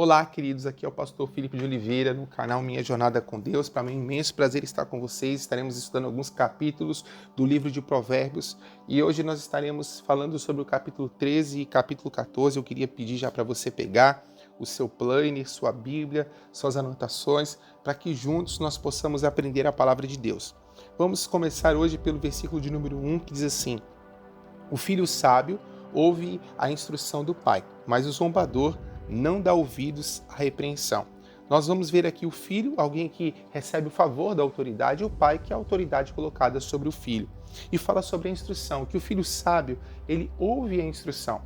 Olá, queridos, aqui é o pastor Felipe de Oliveira, no canal Minha Jornada com Deus. Para mim é um imenso prazer estar com vocês. Estaremos estudando alguns capítulos do livro de Provérbios e hoje nós estaremos falando sobre o capítulo 13 e capítulo 14. Eu queria pedir já para você pegar o seu planner, sua Bíblia, suas anotações, para que juntos nós possamos aprender a palavra de Deus. Vamos começar hoje pelo versículo de número 1, que diz assim: O filho sábio ouve a instrução do pai, mas o zombador não dá ouvidos à repreensão. Nós vamos ver aqui o filho, alguém que recebe o favor da autoridade, e o pai, que é a autoridade colocada sobre o filho. E fala sobre a instrução, que o filho sábio, ele ouve a instrução.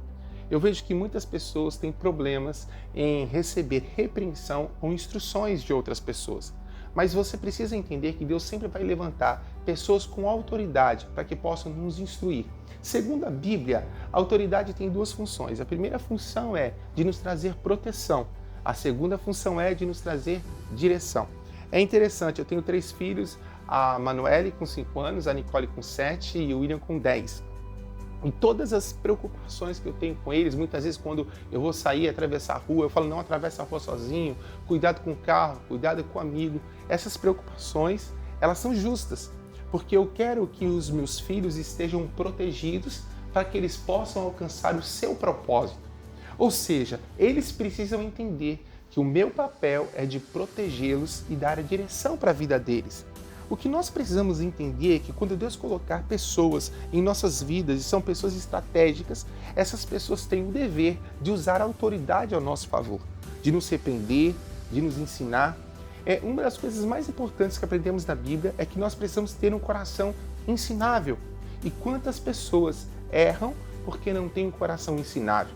Eu vejo que muitas pessoas têm problemas em receber repreensão ou instruções de outras pessoas. Mas você precisa entender que Deus sempre vai levantar pessoas com autoridade para que possam nos instruir. Segundo a Bíblia, a autoridade tem duas funções. A primeira função é de nos trazer proteção. A segunda função é de nos trazer direção. É interessante, eu tenho 3 filhos, a Manuele com 5 anos, a Nicole com 7 e o William com 10. E todas as preocupações que eu tenho com eles, muitas vezes quando eu vou sair, atravessar a rua, eu falo, não atravessa a rua sozinho, cuidado com o carro, cuidado com o amigo. Essas preocupações, elas são justas, porque eu quero que os meus filhos estejam protegidos para que eles possam alcançar o seu propósito. Ou seja, eles precisam entender que o meu papel é de protegê-los e dar a direção para a vida deles. O que nós precisamos entender é que quando Deus colocar pessoas em nossas vidas e são pessoas estratégicas, essas pessoas têm o dever de usar a autoridade ao nosso favor, de nos repreender, de nos ensinar. Uma das coisas mais importantes que aprendemos na Bíblia é que nós precisamos ter um coração ensinável. E quantas pessoas erram porque não têm um coração ensinável?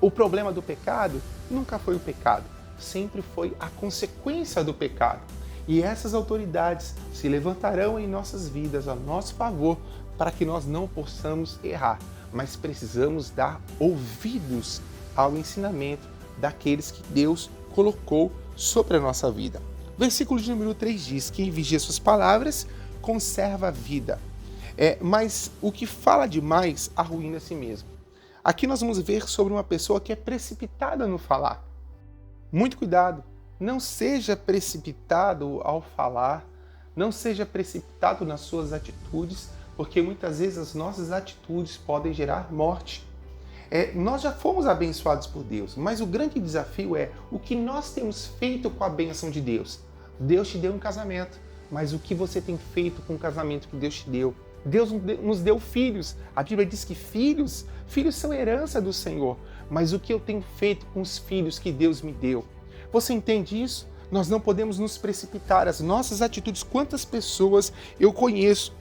O problema do pecado nunca foi o pecado, sempre foi a consequência do pecado. E essas autoridades se levantarão em nossas vidas a nosso favor para que nós não possamos errar, mas precisamos dar ouvidos ao ensinamento daqueles que Deus colocou sobre a nossa vida. Versículo de número 3 diz: quem vigia suas palavras conserva a vida, mas o que fala demais arruína a si mesmo. Aqui nós vamos ver sobre uma pessoa que é precipitada no falar. Muito cuidado. Não seja precipitado ao falar, não seja precipitado nas suas atitudes, porque muitas vezes as nossas atitudes podem gerar morte. Nós já fomos abençoados por Deus, mas o grande desafio é o que nós temos feito com a bênção de Deus. Deus te deu um casamento, mas o que você tem feito com o casamento que Deus te deu? Deus nos deu filhos. A Bíblia diz que filhos são herança do Senhor, mas o que eu tenho feito com os filhos que Deus me deu? Você entende isso? Nós não podemos nos precipitar. As nossas atitudes, quantas pessoas eu conheço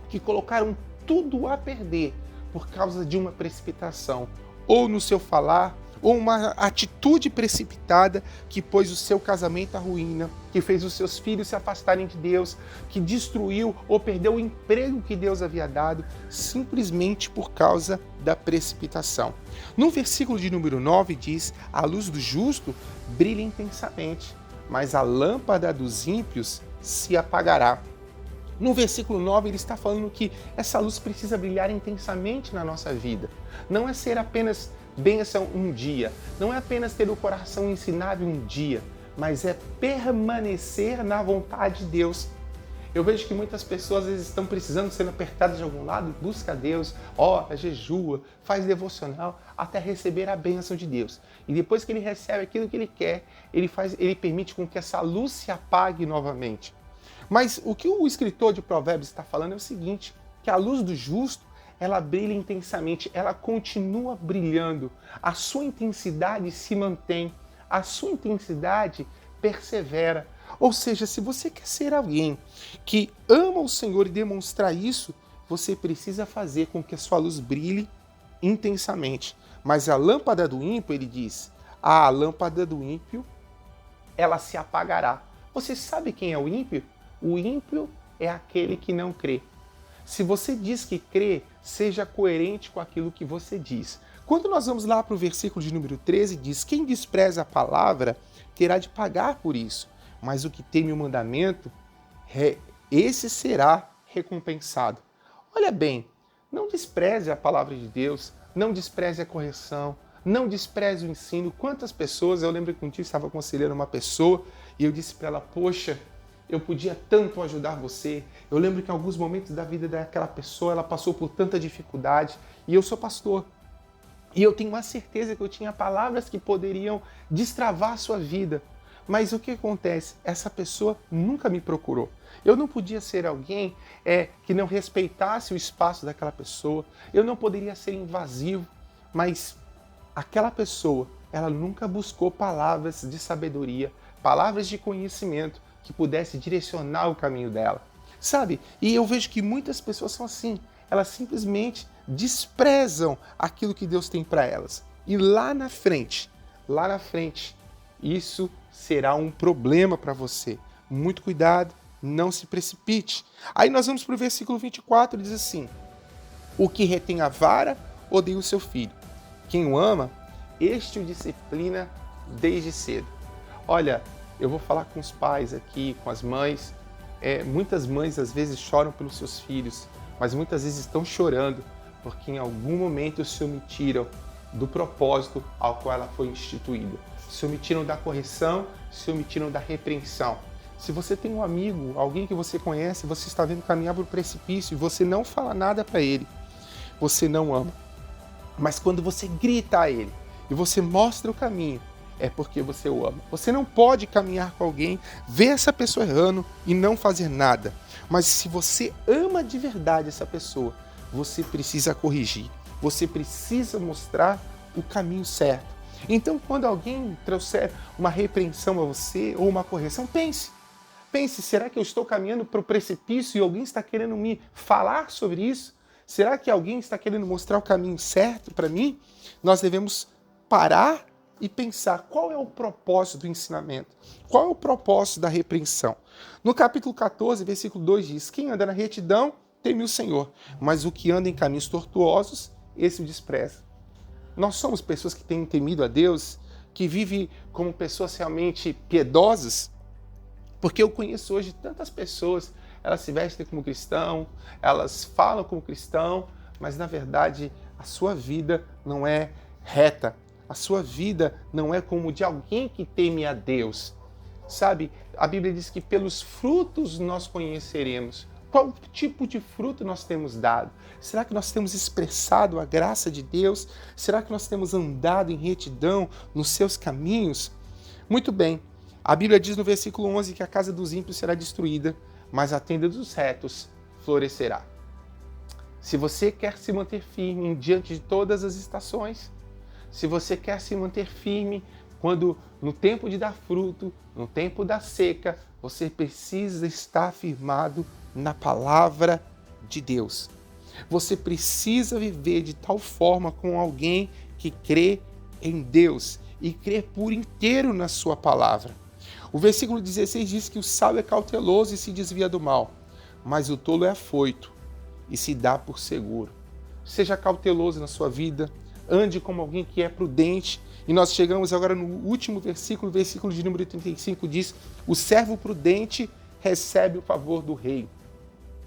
que colocaram tudo a perder por causa de uma precipitação, ou no seu falar, ou uma atitude precipitada que pôs o seu casamento à ruína, que fez os seus filhos se afastarem de Deus, que destruiu ou perdeu o emprego que Deus havia dado, simplesmente por causa da precipitação. No versículo de número 9 diz: a luz do justo brilha intensamente, mas a lâmpada dos ímpios se apagará. No versículo 9 ele está falando que essa luz precisa brilhar intensamente na nossa vida. Não é ser apenas bênção um dia, não é apenas ter o coração ensinável um dia, mas é permanecer na vontade de Deus. Eu vejo que muitas pessoas às vezes estão precisando ser apertadas de algum lado, busca a Deus, ora, jejua, faz devocional, até receber a bênção de Deus. E depois que ele recebe aquilo que ele quer, ele permite com que essa luz se apague novamente. Mas o que o escritor de Provérbios está falando é o seguinte, que a luz do justo, ela brilha intensamente, ela continua brilhando, a sua intensidade se mantém, a sua intensidade persevera. Ou seja, se você quer ser alguém que ama o Senhor e demonstrar isso, você precisa fazer com que a sua luz brilhe intensamente. Mas a lâmpada do ímpio, ele diz, a lâmpada do ímpio, ela se apagará. Você sabe quem é o ímpio? O ímpio é aquele que não crê. Se você diz que crê, seja coerente com aquilo que você diz. Quando nós vamos lá para o versículo de número 13, diz: quem despreza a palavra terá de pagar por isso, mas o que teme o mandamento, esse será recompensado. Olha bem, não despreze a palavra de Deus, não despreze a correção, Não despreze o ensino. Quantas pessoas, eu lembro que um dia eu estava aconselhando uma pessoa e eu disse para ela, poxa, eu podia tanto ajudar você. Eu lembro que em alguns momentos da vida daquela pessoa, ela passou por tanta dificuldade e eu sou pastor. E eu tenho uma certeza que eu tinha palavras que poderiam destravar a sua vida. Mas o que acontece? Essa pessoa nunca me procurou. Eu não podia ser alguém que não respeitasse o espaço daquela pessoa. Eu não poderia ser invasivo. Mas aquela pessoa, ela nunca buscou palavras de sabedoria, palavras de conhecimento que pudesse direcionar o caminho dela. Sabe? E eu vejo que muitas pessoas são assim. Elas simplesmente desprezam aquilo que Deus tem para elas. E lá na frente, isso será um problema para você. Muito cuidado, não se precipite. Aí nós vamos para o versículo 24, diz assim: o que retém a vara odeia o seu filho. Quem o ama, este o disciplina desde cedo. Olha, eu vou falar com os pais aqui, com as mães. Muitas mães às vezes choram pelos seus filhos, mas muitas vezes estão chorando porque em algum momento se omitiram do propósito ao qual ela foi instituída. Se omitiram da correção, se omitiram da repreensão. Se você tem um amigo, alguém que você conhece, você está vendo caminhar para o precipício e você não fala nada para ele, você não ama. Mas quando você grita a ele e você mostra o caminho, é porque você o ama. Você não pode caminhar com alguém, ver essa pessoa errando e não fazer nada. Mas se você ama de verdade essa pessoa, você precisa corrigir. Você precisa mostrar o caminho certo. Então, quando alguém trouxer uma repreensão a você ou uma correção, pense, será que eu estou caminhando para o precipício e alguém está querendo me falar sobre isso? Será que alguém está querendo mostrar o caminho certo para mim? Nós devemos parar e pensar qual é o propósito do ensinamento, qual é o propósito da repreensão. No capítulo 14, versículo 2 diz: quem anda na retidão teme o Senhor, mas o que anda em caminhos tortuosos, esse o despreza. Nós somos pessoas que têm temido a Deus, que vivem como pessoas realmente piedosas, porque eu conheço hoje tantas pessoas, elas se vestem como cristão, elas falam como cristão, mas na verdade a sua vida não é reta, a sua vida não é como de alguém que teme a Deus. Sabe, a Bíblia diz que pelos frutos nós conheceremos. Qual tipo de fruto nós temos dado? Será que nós temos expressado a graça de Deus? Será que nós temos andado em retidão nos seus caminhos? Muito bem, a Bíblia diz no versículo 11 que a casa dos ímpios será destruída, mas a tenda dos retos florescerá. Se você quer se manter firme diante de todas as estações, se você quer se manter firme quando no tempo de dar fruto, no tempo da seca, você precisa estar firmado na palavra de Deus. Você precisa viver de tal forma com alguém que crê em Deus e crê por inteiro na sua palavra. O versículo 16 diz que o sábio é cauteloso e se desvia do mal, mas o tolo é afoito e se dá por seguro. Seja cauteloso na sua vida, ande como alguém que é prudente. E nós chegamos agora no último versículo, versículo de número 35 diz: o servo prudente recebe o favor do rei.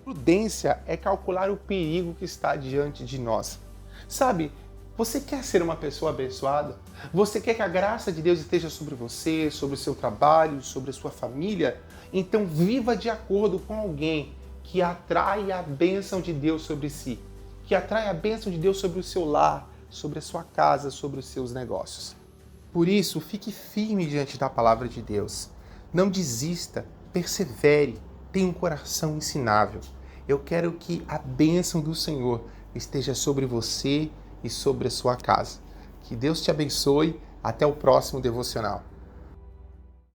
Prudência é calcular o perigo que está diante de nós. Sabe, você quer ser uma pessoa abençoada? Você quer que a graça de Deus esteja sobre você, sobre o seu trabalho, sobre a sua família? Então viva de acordo com alguém que atrai a bênção de Deus sobre si, que atrai a bênção de Deus sobre o seu lar, sobre a sua casa, sobre os seus negócios. Por isso, fique firme diante da palavra de Deus. Não desista, persevere, tenha um coração ensinável. Eu quero que a bênção do Senhor esteja sobre você e sobre a sua casa. Que Deus te abençoe. Até o próximo devocional.